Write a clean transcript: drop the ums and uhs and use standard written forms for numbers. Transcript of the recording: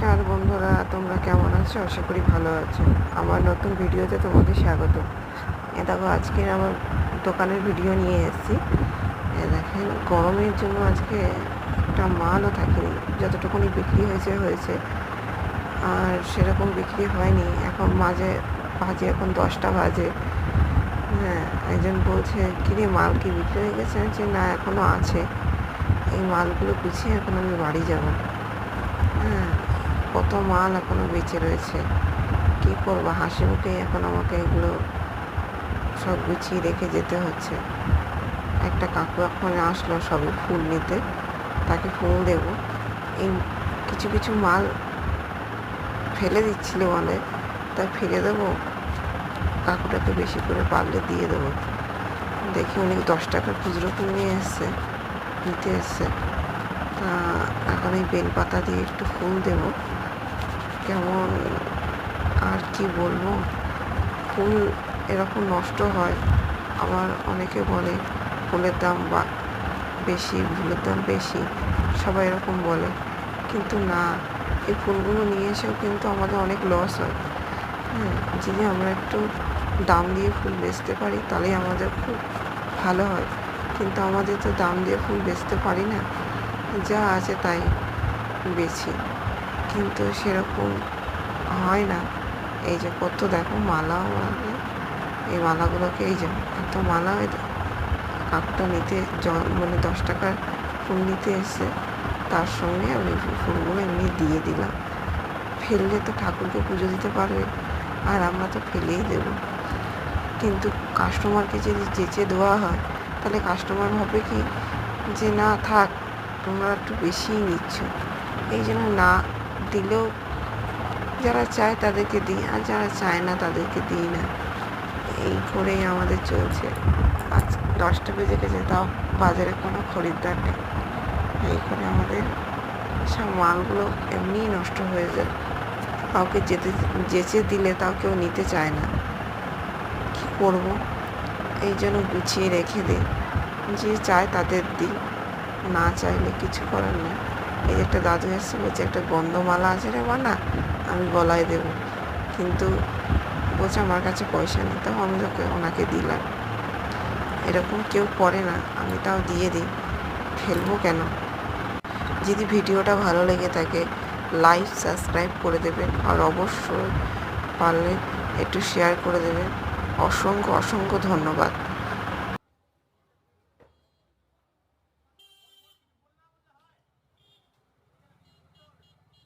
নমস্কার বন্ধুরা, তোমরা কেমন আছো? আশা করি ভালো আছো। আমার নতুন ভিডিওতে তোমাদের স্বাগত। দেখো, আজকে আমার দোকানের ভিডিও নিয়ে এসেছি। দেখেন, গরমের জন্য আজকে একটা মালও থাকেনি, যতটুকুনি বিক্রি হয়েছে আর সেরকম বিক্রি হয়নি। এখন বাজে এখন 10টা বাজে। হ্যাঁ, একজন বলছে কিরে, মাল কি বিক্রি হয়ে গেছে? যে না, এখনও আছে। এই মালগুলো গুছিয়ে এখন আমি বাড়ি যাব। হ্যাঁ, কত মাল এখনো বেঁচে রয়েছে। কি করবো, হাসি মুখে এখন আমাকে এগুলো সব গুছিয়ে রেখে যেতে হচ্ছে। একটা কাকু এখন আসলো সবে ফুল নিতে, তাকে ফুল দেব। এই কিছু কিছু মাল ফেলে দিচ্ছিল বলে, তাই ফেলে দেবো। কাকুটাকে বেশি করে পারলে দিয়ে দেবো। দেখি উনি 10 টাকার খুচরো ফুল নিতে এসছে। তা এখন এই বেলপাতা দিয়ে একটু ফুল দেব। কেমন আর কি বলবো, ফুল এরকম নষ্ট হয়। আবার অনেকে বলে ফুলের দাম বেশি, ফুলের দাম বেশি, সবাই এরকম বলে। কিন্তু না, এই ফুলগুলো নিয়ে এসেও কিন্তু আমাদের অনেক লস হয়। হ্যাঁ, যদি আমরা একটু দাম দিয়ে ফুল বেচতে পারি তাহলেই আমাদের খুব ভালো হয়। কিন্তু আমাদের তো দাম দিয়ে ফুল বেচতে পারি না, যা আছে তাই বেচি, কিন্তু সেরকম হয় না। এই যে কত দেখো মালাও আছে, এই মালাগুলোকে এই যে এত মালা, কাকুটা নিতে মানে 10 টাকার ফুল নিতে এসে, তার সঙ্গে আমি ফুলগুলো এমনি দিয়ে দিলাম। ফেললে তো ঠাকুরকে পুজো দিতে পারবে, আর আমরা তো ফেলেই দেব। কিন্তু কাস্টমারকে যদি যেচে দেওয়া হয়, তাহলে কাস্টমার ভাবে কি যে না থাক, তোমরা একটু বেশিই নিচ্ছ। এই জন্য না দিলেও যারা চায় তাদেরকে দিই, আর যারা চায় না তাদেরকে দিই না। এই করেই আমাদের চলছে। আজ 10টা বেজে গেছে, তাও বাজারে কোনো খরিদ্দার নেই। এই করে আমাদের সব মালগুলো এমনিই নষ্ট হয়ে যায়। কাউকে যেচে দিলে তাও কেউ নিতে চায় না। কী করবো, এই জন্য গুছিয়ে রেখে দিই। যে চায় তাদের দিই, না চাইলে কিছু করার নেই। এই একটা দাদু এসছে, বলছে একটা গন্ধমালা আছে রে বানা, আমি গলায় দেবো। কিন্তু বলছে আমার কাছে পয়সা নেই, তাও আমি ওনাকে দিলাম। এরকম কেউ করে না, আমি তাও দিয়ে দিই। ফেলবো কেন? যদি ভিডিওটা ভালো লেগে থাকে, লাইক সাবস্ক্রাইব করে দেবেন, আর অবশ্যই পারলে একটু শেয়ার করে দেবেন। অসংখ্য অসংখ্য ধন্যবাদ।